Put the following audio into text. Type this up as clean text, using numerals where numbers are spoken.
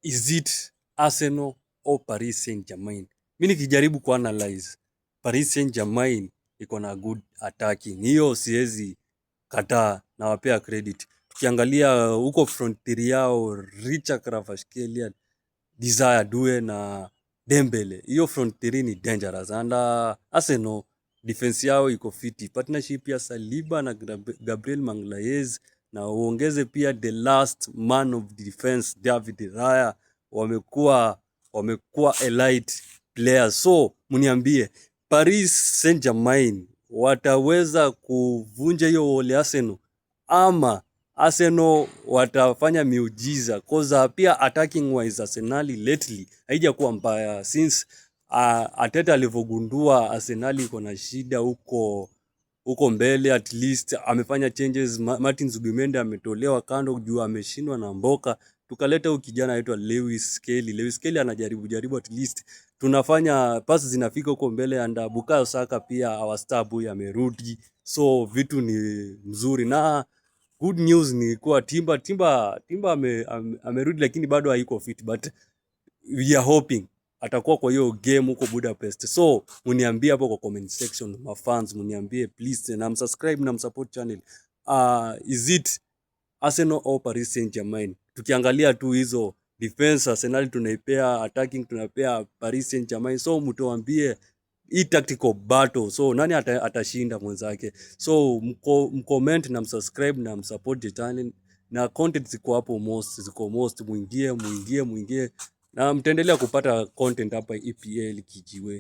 is it Arsenal or Paris Saint-Germain? Mimi nikijaribu kuanalyze, Paris Saint-Germain iko na good attacking. Hiyo siwezi kataa, na wapea credit. Tukiangalia huko front three yao, Richard Kvaratskhelia, Desire Due na Dembele. Hiyo front three ni dangerous. And Arsenal defense yao iko fiti. Partnership ya Saliba na Gabriel Magalhaes, na uongeze pia the last man of defense David Raya, wamekuwa elite players. So mniambie, Paris Saint-Germain wataweza kuvunja hiyo wall Arsenal, ama Arsenal watafanya miujiza? Cause pia attacking wise Arsenal lately haijakuwa mbaya since Arteta alivyogundua Arsenal iko na shida huko mbele. At least amefanya changes. Martin Zubimendi ametolewa kando juu ameshindwa na Mboka, tukaleta huyu kijana anaitwa Lewis Skelly anajaribu, at least tunafanya passes zinafika huko mbele. And Bukayo Saka pia our star boy amerudi, so vitu ni mzuri. Na good news ni kwa Timba amerudi, lakini bado haiko fit, but we are hoping atakuwa kwa hiyo game huko Budapest. So mniambie hapo kwa comment section, mafans mniambie please, na msubscribe na msupport channel. Is it Arsenal or Paris Saint-Germain? Tukiangalia tu hizo defense, Arsenal tunaipea, attacking tunapea Paris Saint-Germain. So mtuambie hii tactical battle, so nani atashinda mwenzake? So mcomment na msubscribe na msupport the channel, na content ziko hapo most muingie, na mtaendelea kupata content hapa EPL kijiweni.